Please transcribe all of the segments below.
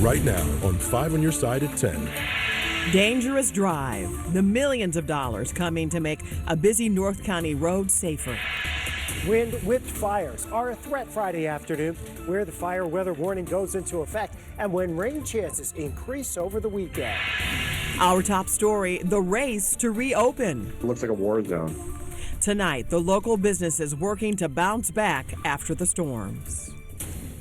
right now on 5 on Your Side at 10. Dangerous drive. The millions of dollars coming to make a busy North County road safer. Wind-whipped fires are a threat Friday afternoon, where the fire weather warning goes into effect and when rain chances increase over the weekend. Our top story, the race to reopen. It looks like a war zone. Tonight, the local businesses working to bounce back after the storms.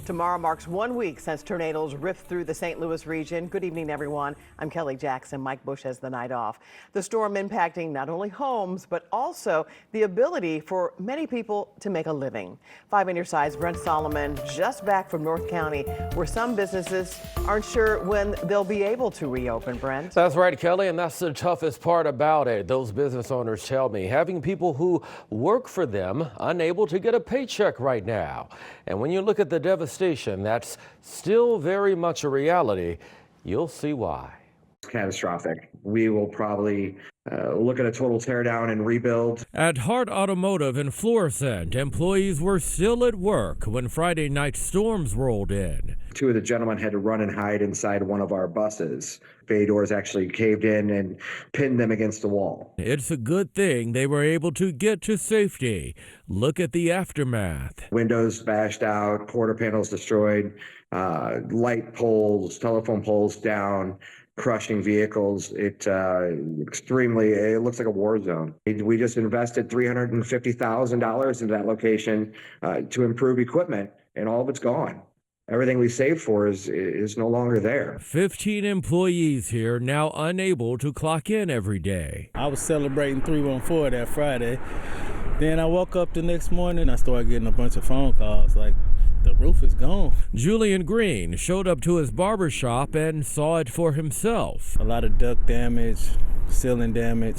Tomorrow marks 1 week since tornadoes ripped through the St. Louis region. Good evening, everyone. I'm Kelly Jackson. Mike Bush has the night off. The storm impacting not only homes, but also the ability for many people to make a living. 5 on Your Side's Brent Solomon just back from North County, where some businesses aren't sure when they'll be able to reopen, Brent. That's right, Kelly, and that's the toughest part about it. Those business owners tell me having people who work for them unable to get a paycheck right now. And when you look at the devastation that's still very much a reality, you'll see why. It's catastrophic. We will probably look at a total teardown and rebuild. At Hart Automotive in Florissant, employees were still at work when Friday night storms rolled in. 2 of the gentlemen had to run and hide inside one of our buses. Bay doors actually caved in and pinned them against the wall. It's a good thing they were able to get to safety. Look at the aftermath. Windows bashed out, quarter panels destroyed, light poles, telephone poles down, crushing vehicles. It looks like a war zone. We just invested $350,000 into that location to improve equipment, and all of it's gone. Everything we saved for is no longer there. 15 employees here now unable to clock in every day. I was celebrating 314 that Friday. Then I woke up the next morning, I started getting a bunch of phone calls like, the roof is gone. Julian Green showed up to his barber shop and saw it for himself. A lot of duct damage, ceiling damage,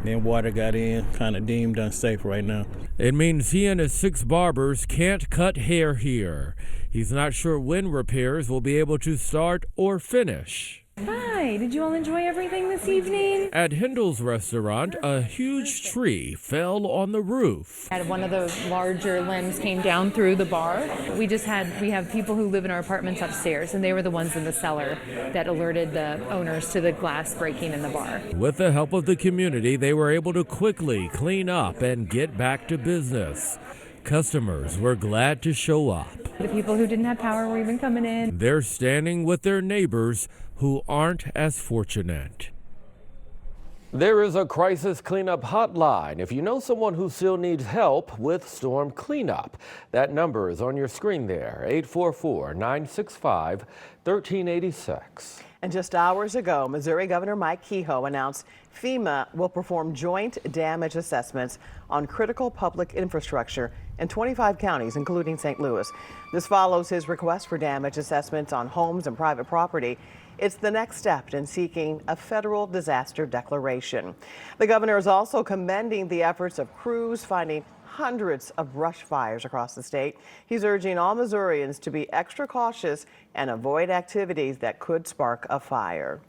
then water got in, kind of deemed unsafe right now. It means he and his 6 barbers can't cut hair here. He's not sure when repairs will be able to start or finish. Hi, did you all enjoy everything this evening? At Hindle's restaurant, a huge tree fell on the roof. One of the larger limbs came down through the bar. We have people who live in our apartments upstairs, and they were the ones in the cellar that alerted the owners to the glass breaking in the bar. With the help of the community, they were able to quickly clean up and get back to business. Customers were glad to show up. The people who didn't have power were even coming in. They're standing with their neighbors who aren't as fortunate. There is a crisis cleanup hotline if you know someone who still needs help with storm cleanup. That number is on your screen there, 844-965-1386. And just hours ago, Missouri Governor Mike Kehoe announced FEMA will perform joint damage assessments on critical public infrastructure in 25 counties, including St. Louis. This follows his request for damage assessments on homes and private property. It's the next step in seeking a federal disaster declaration. The governor is also commending the efforts of crews finding hundreds of brush fires across the state. He's urging all Missourians to be extra cautious and avoid activities that could spark a fire.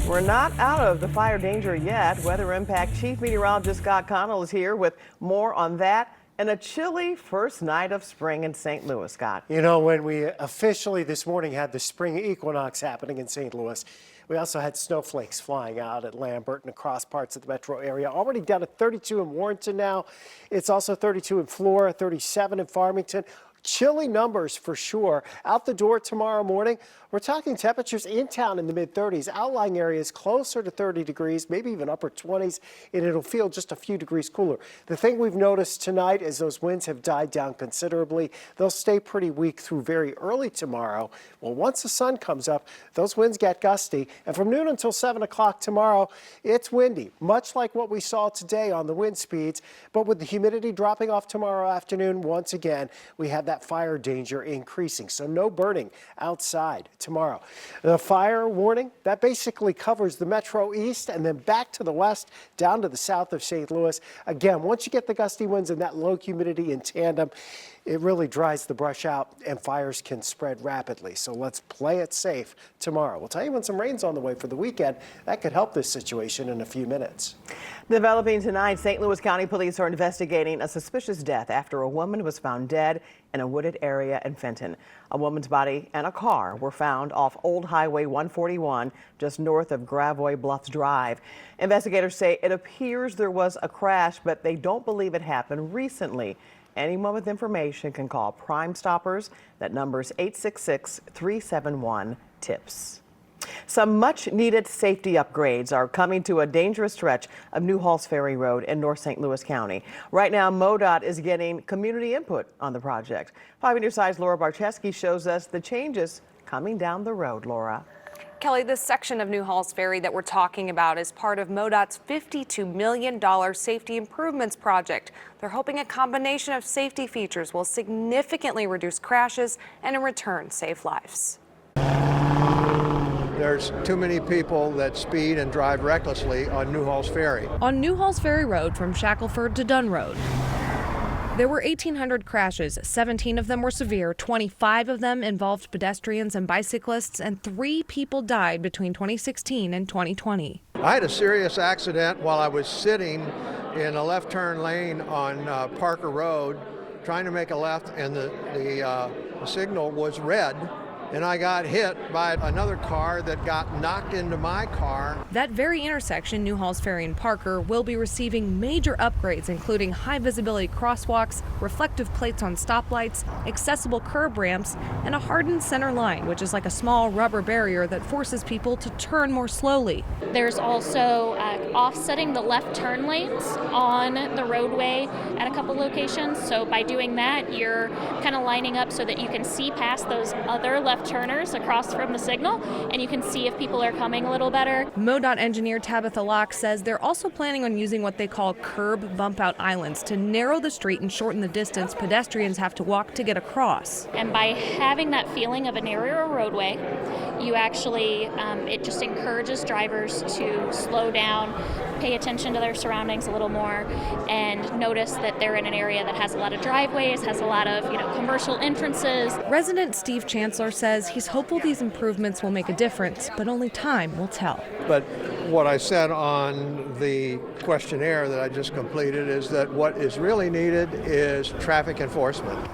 We're not out of the fire danger yet. Weather Impact Chief Meteorologist Scott Connell is here with more on that and a chilly first night of spring in St. Louis, Scott. You know, when we officially this morning had the spring equinox happening in St. Louis, we also had snowflakes flying out at Lambert and across parts of the metro area. Already down to 32 in Warrenton now. It's also 32 in Flora, 37 in Farmington. Chilly numbers for sure. Out the door tomorrow morning, we're talking temperatures in town in the mid-30s. Outlying areas closer to 30 degrees, maybe even upper 20s, and it'll feel just a few degrees cooler. The thing we've noticed tonight is those winds have died down considerably. They'll stay pretty weak through very early tomorrow. Well, once the sun comes up, those winds get gusty, and from noon until 7 o'clock tomorrow, it's windy, much like what we saw today on the wind speeds. But with the humidity dropping off tomorrow afternoon, once again, we have that fire danger increasing. So no burning outside tomorrow. The fire warning, that basically covers the metro east and then back to the west, down to the south of St. Louis. Again, once you get the gusty winds and that low humidity in tandem, it really dries the brush out and fires can spread rapidly. So let's play it safe tomorrow. We'll tell you when some rain's on the way for the weekend. That could help this situation in a few minutes. Developing tonight, St. Louis County Police are investigating a suspicious death after a woman was found dead in a wooded area in Fenton. A woman's body and a car were found off Old Highway 141, just north of Gravois Bluffs Drive. Investigators say it appears there was a crash, but they don't believe it happened recently. Anyone with information can call Crime Stoppers. That number is 866-371-TIPS. Some much-needed safety upgrades are coming to a dangerous stretch of New Halls Ferry Road in North St. Louis County. Right now, MoDOT is getting community input on the project. 5 News 5's Laura Barcheski shows us the changes coming down the road. Laura. Kelly, this section of New Halls Ferry that we're talking about is part of MoDOT's $52 million safety improvements project. They're hoping a combination of safety features will significantly reduce crashes and in return save lives. There's too many people that speed and drive recklessly on New Halls Ferry. On New Halls Ferry Road from Shackelford to Dunn Road, there were 1,800 crashes. 17 of them were severe. 25 of them involved pedestrians and bicyclists, and 3 people died between 2016 and 2020. I had a serious accident while I was sitting in a left turn lane on Parker Road trying to make a left, and the signal was red. And I got hit by another car that got knocked into my car. That very intersection, New Halls Ferry and Parker, will be receiving major upgrades, including high visibility crosswalks, reflective plates on stoplights, accessible curb ramps, and a hardened center line, which is like a small rubber barrier that forces people to turn more slowly. There's also offsetting the left turn lanes on the roadway at a couple locations. So by doing that, you're kind of lining up so that you can see past those other left turners across from the signal, and you can see if people are coming a little better. MoDOT engineer Tabitha Locke says they're also planning on using what they call curb bump out islands to narrow the street and shorten the distance pedestrians have to walk to get across. And by having that feeling of a narrower roadway, you actually, it just encourages drivers to slow down, pay attention to their surroundings a little more, and notice that they're in an area that has a lot of driveways, has a lot of commercial entrances. Resident Steve Chancellor says he's hopeful these improvements will make a difference, but only time will tell. But what I said on the questionnaire that I just completed is that what is really needed is traffic enforcement.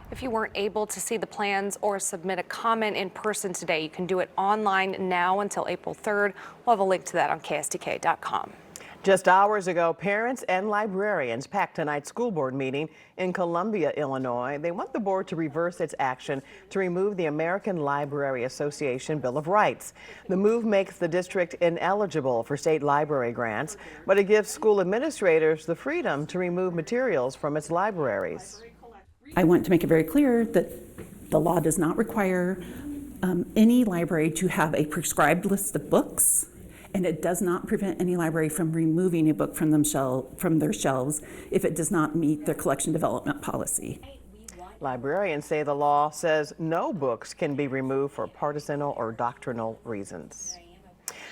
If you weren't able to see the plans or submit a comment in person today, you can do it online now until April 3rd. We'll have a link to that on KSDK.com. Just hours ago, parents and librarians packed tonight's school board meeting in Columbia, Illinois. They want the board to reverse its action to remove the American Library Association Bill of Rights. The move makes the district ineligible for state library grants, but it gives school administrators the freedom to remove materials from its libraries. I want to make it very clear that the law does not require any library to have a prescribed list of books. And it does not prevent any library from removing a book from their shelves if it does not meet their collection development policy. Librarians say the law says no books can be removed for partisan or doctrinal reasons.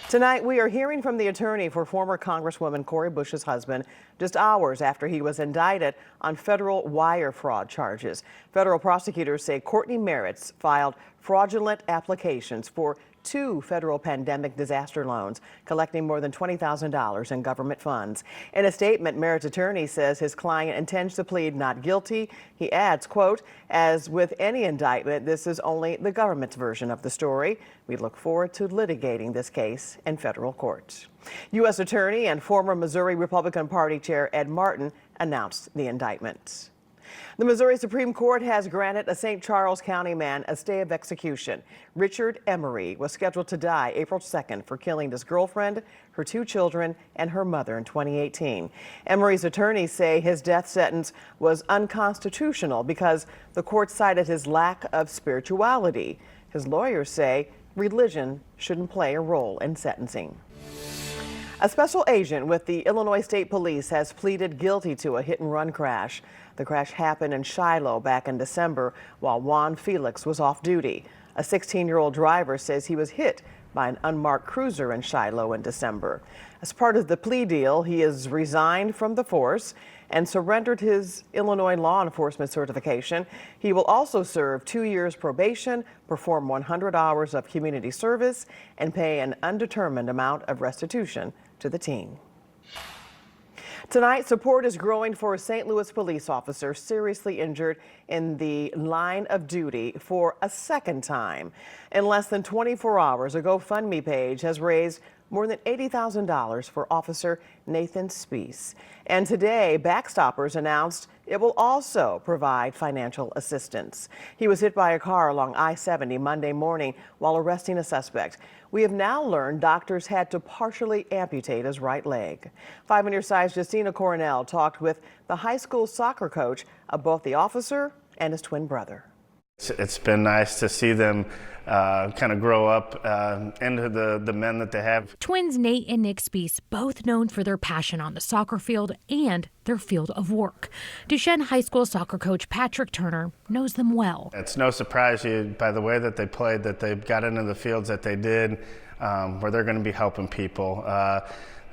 Tonight, we are hearing from the attorney for former Congresswoman Cori Bush's husband just hours after he was indicted on federal wire fraud charges. Federal prosecutors say Courtney Merritt's filed fraudulent applications for 2 federal pandemic disaster loans, collecting more than $20,000 in government funds. In a statement, Merritt's attorney says his client intends to plead not guilty. He adds, quote, "As with any indictment, this is only the government's version of the story. We look forward to litigating this case in federal court." U.S. Attorney and former Missouri Republican Party Chair Ed Martin announced the indictment. The Missouri Supreme Court has granted a St. Charles County man a stay of execution. Richard Emery was scheduled to die April 2nd for killing his girlfriend, her 2 children, and her mother in 2018. Emery's attorneys say his death sentence was unconstitutional because the court cited his lack of spirituality. His lawyers say religion shouldn't play a role in sentencing. A special agent with the Illinois State Police has pleaded guilty to a hit-and-run crash. The crash happened in Shiloh back in December while Juan Felix was off duty. A 16-year-old driver says he was hit by an unmarked cruiser in Shiloh in December. As part of the plea deal, he has resigned from the force and surrendered his Illinois law enforcement certification. He will also serve 2 years probation, perform 100 hours of community service, and pay an undetermined amount of restitution to the teen. Tonight, support is growing for a St. Louis police officer seriously injured in the line of duty for a second time. In less than 24 hours, a GoFundMe page has raised more than $80,000 for Officer Nathan Spees. And today, Backstoppers announced it will also provide financial assistance. He was hit by a car along I-70 Monday morning while arresting a suspect. We have now learned doctors had to partially amputate his right leg. 5 on your side's Justina Cornell talked with the high school soccer coach of both the officer and his twin brother. It's been nice to see them kind of grow up into the men that they have. Twins Nate and Nick Spees, both known for their passion on the soccer field and their field of work. Duchesne High School soccer coach Patrick Turner knows them well. It's no surprise by the way that they played that they got into the fields that they did, where they're going to be helping people.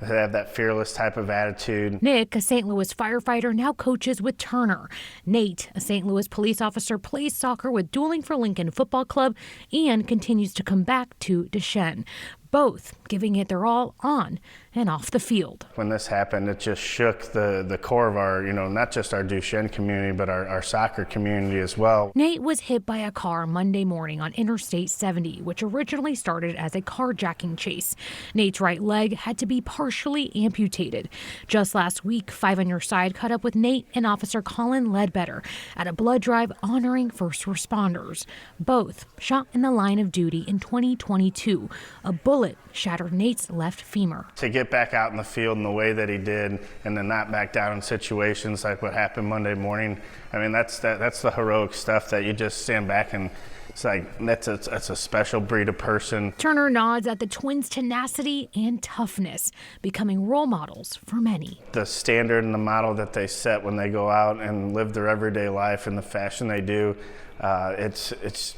They have that fearless type of attitude. Nick, a St. Louis firefighter, now coaches with Turner. Nate, a St. Louis police officer, plays soccer with Dueling for Lincoln Football Club and continues to come back to Duchesne. Both giving it their all on and off the field. When this happened, it just shook the core of our, not just our Duchesne community, but our soccer community as well. Nate was hit by a car Monday morning on Interstate 70, which originally started as a carjacking chase. Nate's right leg had to be partially amputated. Just last week, 5 on Your Side caught up with Nate and Officer Colin Ledbetter at a blood drive honoring first responders. Both shot in the line of duty in 2022. A bullet shattered Nate's left femur. To get back out in the field in the way that he did and then not back down in situations like what happened Monday morning, I mean, that's the heroic stuff that you just stand back and it's like, that's a special breed of person. Turner nods at the twins' tenacity and toughness, becoming role models for many. The standard and the model that they set when they go out and live their everyday life in the fashion they do, it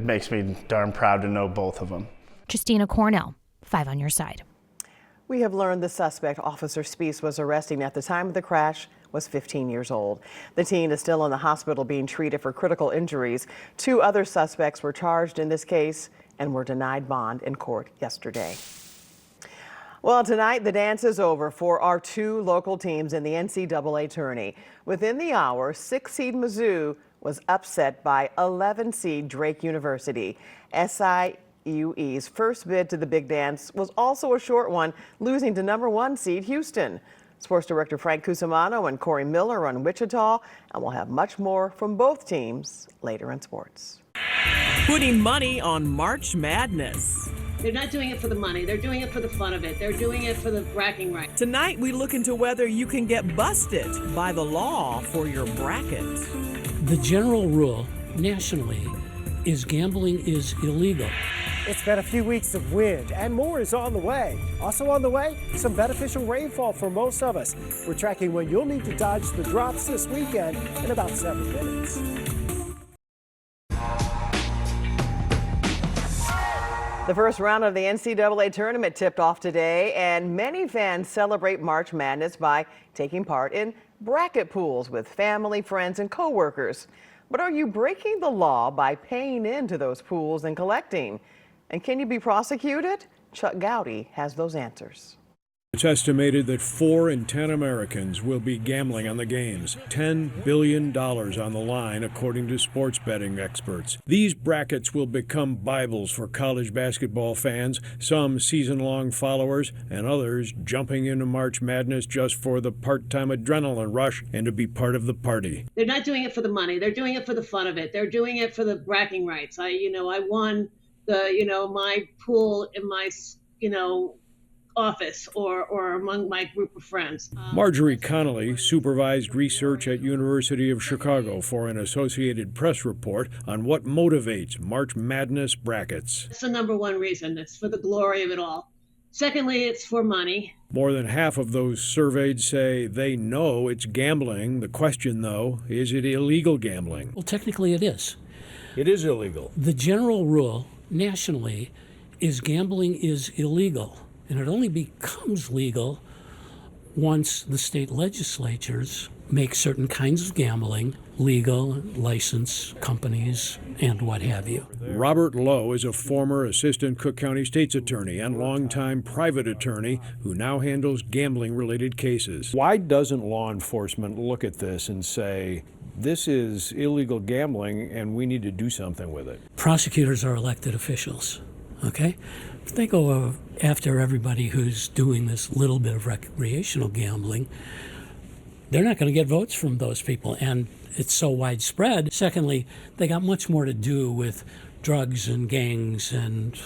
makes me darn proud to know both of them. Justina Cornell, 5 on Your Side. We have learned the suspect Officer Spees was arresting at the time of the crash was 15 years old. The teen is still in the hospital being treated for critical injuries. 2 other suspects were charged in this case and were denied bond in court yesterday. Well, tonight the dance is over for our 2 local teams in the NCAA tourney. Within the hour, 6-seed Mizzou was upset by 11-seed Drake University. SIUE's first bid to the big dance was also a short one, losing to number 1 seed Houston. Sports Director Frank Cusimano and Corey Miller on Wichita, and we'll have much more from both teams later in sports. Putting money on March Madness. They're not doing it for the money. They're doing it for the fun of it. They're doing it for the bragging rights. Tonight, we look into whether you can get busted by the law for your bracket. The general rule nationally is gambling is illegal. It's been a few weeks of wind, and more is on the way. Also on the way, some beneficial rainfall for most of us. We're tracking when you'll need to dodge the drops this weekend in about 7 minutes. The first round of the NCAA tournament tipped off today, and many fans celebrate March Madness by taking part in bracket pools with family, friends, and coworkers. But are you breaking the law by paying into those pools and collecting? And can you be prosecuted? Chuck Gowdy has those answers. It's estimated that 4 in 10 Americans will be gambling on the games. $10 billion on the line, according to sports betting experts. These brackets will become Bibles for college basketball fans, some season-long followers, and others jumping into March Madness just for the part-time adrenaline rush and to be part of the party. They're not doing it for the money. They're doing it for the fun of it. They're doing it for the bragging rights. I won my pool in my, office or among my group of friends. Marjorie Connolly supervised research at University of Chicago for an Associated Press report on what motivates March Madness brackets. That's the number one reason. It's for the glory of it all. Secondly, it's for money. More than half of those surveyed say they know it's gambling. The question, though, is it illegal gambling? Well, technically it is. It is illegal. The general rule nationally is gambling is illegal. And it only becomes legal once the state legislatures make certain kinds of gambling legal, license companies, and what have you. Robert Lowe is a former assistant Cook County State's attorney and longtime private attorney who now handles gambling-related cases. Why doesn't law enforcement look at this and say, this is illegal gambling and we need to do something with it? Prosecutors are elected officials, okay? If they go after everybody who's doing this little bit of recreational gambling, they're not going to get votes from those people, and it's so widespread. Secondly, they got much more to do with drugs and gangs and,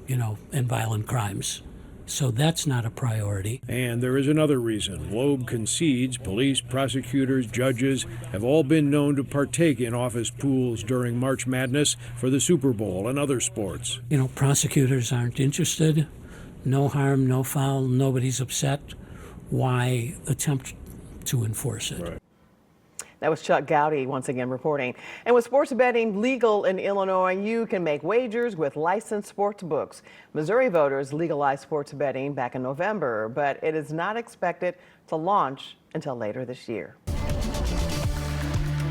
and violent crimes. So that's not a priority. And there is another reason. Loeb concedes police, prosecutors, judges have all been known to partake in office pools during March Madness for the Super Bowl and other sports. Prosecutors aren't interested. No harm, no foul, nobody's upset. Why attempt to enforce it? Right. That was Chuck Gowdy once again reporting. And with sports betting legal in Illinois, you can make wagers with licensed sports books. Missouri voters legalized sports betting back in November, but it is not expected to launch until later this year.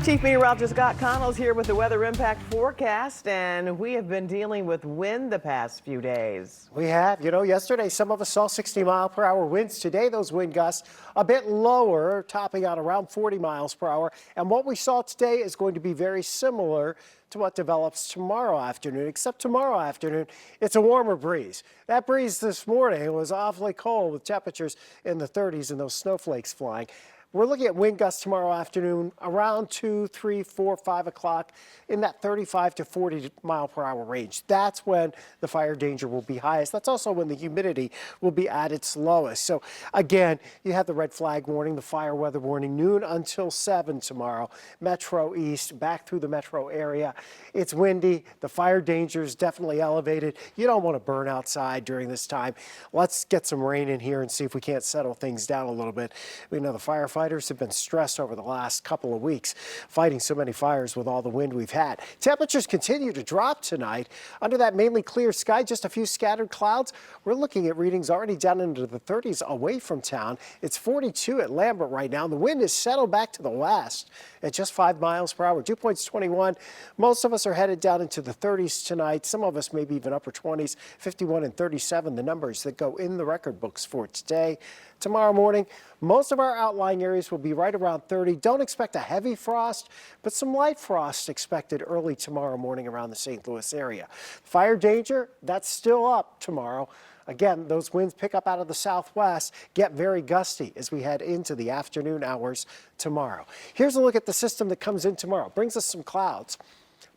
Chief Meteorologist Scott Connell is here with the weather impact forecast, and we have been dealing with wind the past few days. We have. Yesterday some of us saw 60-mile-per-hour winds. Today those wind gusts a bit lower, topping out around 40 miles per hour. And what we saw today is going to be very similar to what develops tomorrow afternoon, except tomorrow afternoon it's a warmer breeze. That breeze this morning was awfully cold with temperatures in the 30s and those snowflakes flying. We're looking at wind gusts tomorrow afternoon around 2, 3, 4, 5 o'clock in that 35 to 40 mile per hour range. That's when the fire danger will be highest. That's also when the humidity will be at its lowest. So again, you have the red flag warning, the fire weather warning, noon until 7 tomorrow. Metro East, back through the metro area. It's windy. The fire danger is definitely elevated. You don't want to burn outside during this time. Let's get some rain in here and see if we can't settle things down a little bit. We know the firefighters have been stressed over the last couple of weeks fighting so many fires with all the wind we've had. Temperatures continue to drop tonight. Under that mainly clear sky, just a few scattered clouds. We're looking at readings already down into the 30s away from town. It's 42 at Lambert right now. The wind is settled back to the west at just 5 miles per hour. Dew point's 21. Most of us are headed down into the 30s tonight. Some of us maybe even upper 20s, 51 and 37, the numbers that go in the record books for today. Tomorrow morning, most of our outlying areas will be right around 30. Don't expect a heavy frost, but some light frost expected early tomorrow morning around the St. Louis area. Fire danger, that's still up tomorrow. Again, those winds pick up out of the southwest, get very gusty as we head into the afternoon hours tomorrow. Here's a look at the system that comes in tomorrow. Brings us some clouds.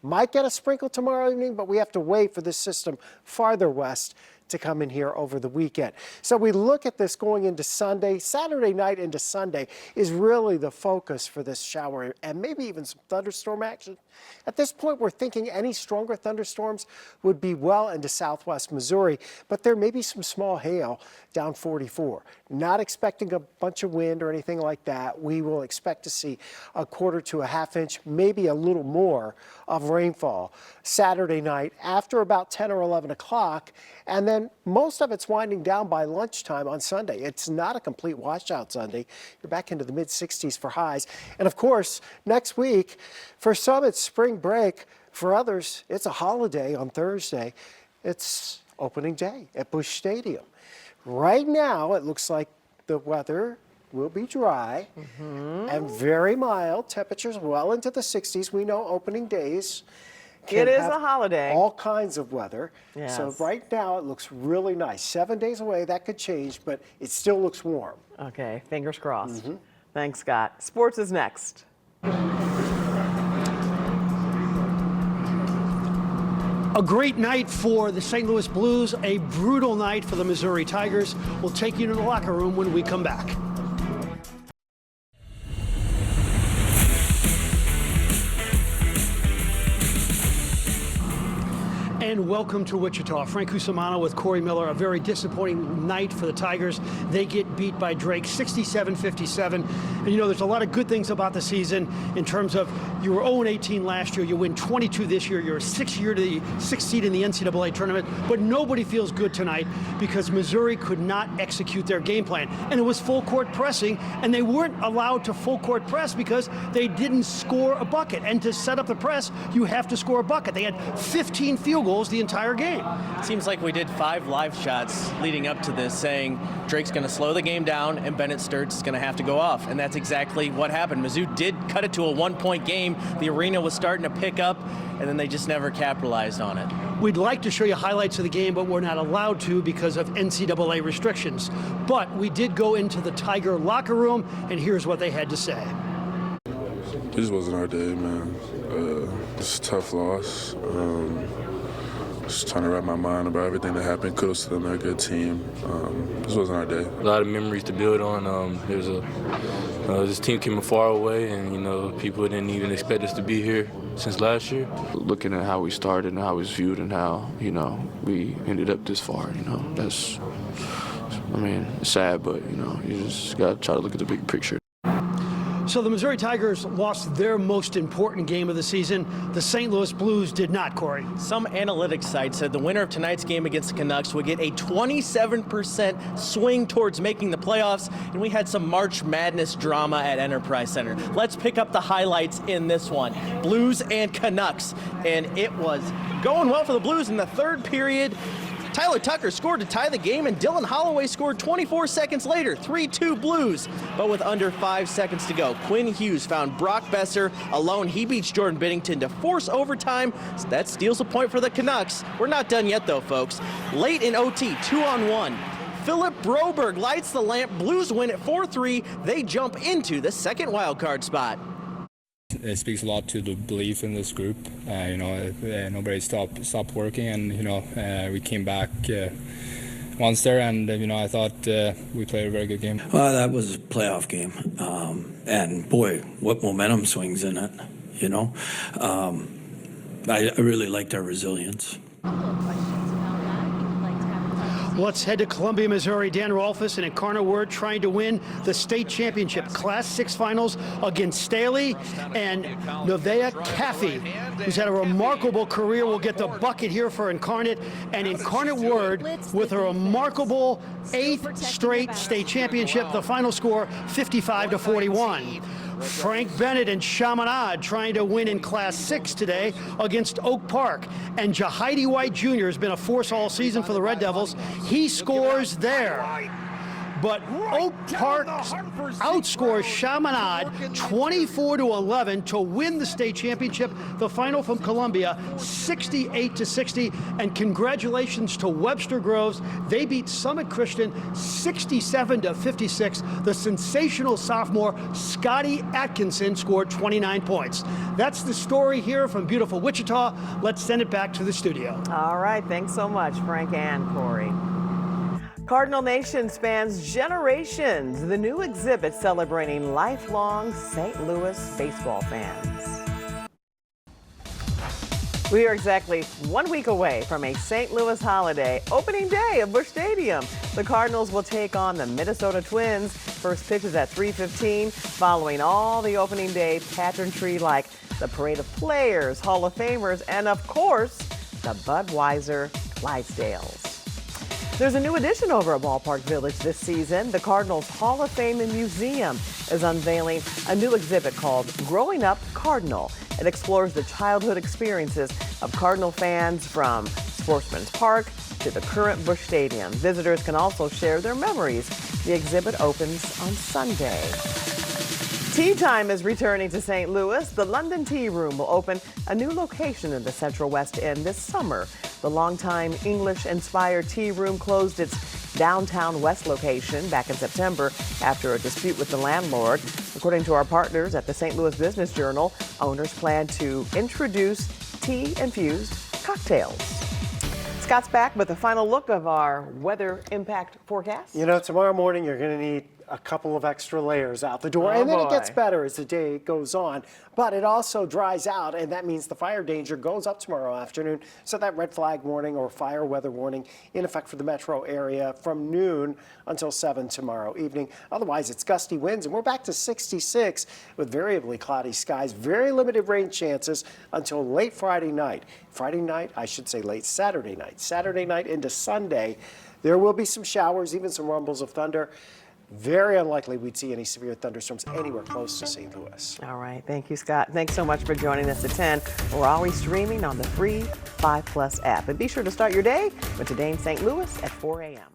Might get a sprinkle tomorrow evening, but we have to wait for this system farther west to come in here over the weekend. So we look at this going into Sunday. Saturday night into Sunday is really the focus for this shower and maybe even some thunderstorm action. At this point, we're thinking any stronger thunderstorms would be well into southwest Missouri, but there may be some small hail down 44. Not expecting a bunch of wind or anything like that. We will expect to see a quarter to a half inch, maybe a little more of rainfall Saturday night after about 10 or 11 o'clock. And then most of it's winding down by lunchtime on Sunday. It's not a complete washout Sunday. You're back into the mid 60s for highs. And of course, next week, for some it's spring break. For others, it's a holiday on Thursday. It's opening day at Busch Stadium. Right now, it looks like the weather will be dry and very mild. Temperatures well into the 60s. We know opening days It is a holiday. All kinds of weather. Yes. So right now it looks really nice. 7 days away, that could change, but it still looks warm. Okay, fingers crossed. Thanks, Scott. Sports is next. A great night for the St. Louis Blues, a brutal night for the Missouri Tigers. We'll take you to the locker room when we come back. and welcome to Wichita. Frank Cusimano with Corey Miller. A very disappointing night for the Tigers. They get beat by Drake 67-57. And you know, there's a lot of good things about the season in terms of you were 0-18 last year, you win 22 this year, you're sixth seed in the NCAA tournament, but nobody feels good tonight because Missouri could not execute their game plan. And it was full court pressing, and they weren't allowed to full court press because they didn't score a bucket. And to set up the press, you have to score a bucket. They had 15 field goals the entire game. It seems like we did 5 live shots leading up to this saying Drake's going to slow the game down and Bennett Sturtz is going to have to go off. And that's exactly what happened. Mizzou did cut it to a 1-point game. The arena was starting to pick up, and then they just never capitalized on it. We'd like to show you highlights of the game, but we're not allowed to because of NCAA restrictions. But we did go into the Tiger locker room, and here's what they had to say. It just wasn't our day, man. It's a tough loss. Just trying to wrap my mind about everything that happened. Kudos to them, they're a good team. This wasn't our day. A lot of memories to build on. This team came a far away, and you know, people didn't even expect us to be here since last year. Looking at how we started and how it was viewed and how, you know, we ended up this far, you know, that's, I mean, it's sad, but, you know, you just got to try to look at the big picture. So the Missouri Tigers lost their most important game of the season. The St. Louis Blues did not, Corey. Some analytics sites said the winner of tonight's game against the Canucks would get a 27% swing towards making the playoffs, and we had some March Madness drama at Enterprise Center. Let's pick up the highlights in this one. Blues and Canucks, and it was going well for the Blues in the third period. Tyler Tucker scored to tie the game, and Dylan Holloway scored 24 seconds later, 3-2 Blues. But with under 5 seconds to go, Quinn Hughes found Brock Besser alone. He beats Jordan Biddington to force overtime. So that steals a point for the Canucks. We're not done yet, though, folks. Late in OT, 2-on-1. Philip Broberg lights the lamp. Blues win at 4-3. They jump into the second wildcard spot. It speaks a lot to the belief in this group. Nobody stopped working, and we came back once there, and I thought we played a very good game. Well, that was a playoff game, and boy, what momentum swings in it. I really liked our resilience. Let's head to Columbia, Missouri. Dan Rolfus and Incarnate Word trying to win the state championship. Class 6 finals against Staley and Nevaeh Caffey, who's had a remarkable career, will get the bucket here for Incarnate. And Incarnate Word with a remarkable 8th straight state championship. The final score, 55-41. Frank Bennett and Chaminade trying to win in Class 6 today against Oak Park. And Jahidi White Jr. has been a force all season for the Red Devils. He scores there. But Oak Park outscores Chaminade 24-11 to win the state championship. The final from Columbia, 68-60. And congratulations to Webster Groves. They beat Summit Christian 67-56. The sensational sophomore Scotty Atkinson scored 29 points. That's the story here from beautiful Wichita. Let's send it back to the studio. All right, thanks so much, Frank and Corey. Cardinal Nation spans generations. The new exhibit celebrating lifelong St. Louis baseball fans. We are exactly 1 week away from a St. Louis holiday, opening day of Busch Stadium. The Cardinals will take on the Minnesota Twins. First pitch is at 3:15, following all the opening day pageantry like the Parade of Players, Hall of Famers, and of course, the Budweiser Clydesdales. There's a new addition over at Ballpark Village this season. The Cardinals Hall of Fame and Museum is unveiling a new exhibit called Growing Up Cardinal. It explores the childhood experiences of Cardinal fans from Sportsman's Park to the current Busch Stadium. Visitors can also share their memories. The exhibit opens on Sunday. Tea Time is returning to St. Louis. The London Tea Room will open a new location in the Central West End this summer. The longtime English-inspired tea room closed its downtown West location back in September after a dispute with the landlord. According to our partners at the St. Louis Business Journal, owners plan to introduce tea-infused cocktails. Scott's back with a final look of our weather impact forecast. You know, tomorrow morning you're going to need a couple of extra layers out the door. Oh, And then it gets boy. better as the day goes on. But it also dries out, and that means the fire danger goes up tomorrow afternoon. So that red flag warning or fire weather warning in effect for the metro area from noon until 7 tomorrow evening. Otherwise, it's gusty winds, and we're back to 66 with variably cloudy skies. Very limited rain chances until late Friday night. Friday night, I should say late Saturday night. Saturday night into Sunday, there will be some showers, even some rumbles of thunder. Very unlikely we'd see any severe thunderstorms anywhere close to St. Louis. All right. Thank you, Scott. Thanks so much for joining us at 10. We're always streaming on the free 5 Plus app. And be sure to start your day with Today in St. Louis at 4 a.m.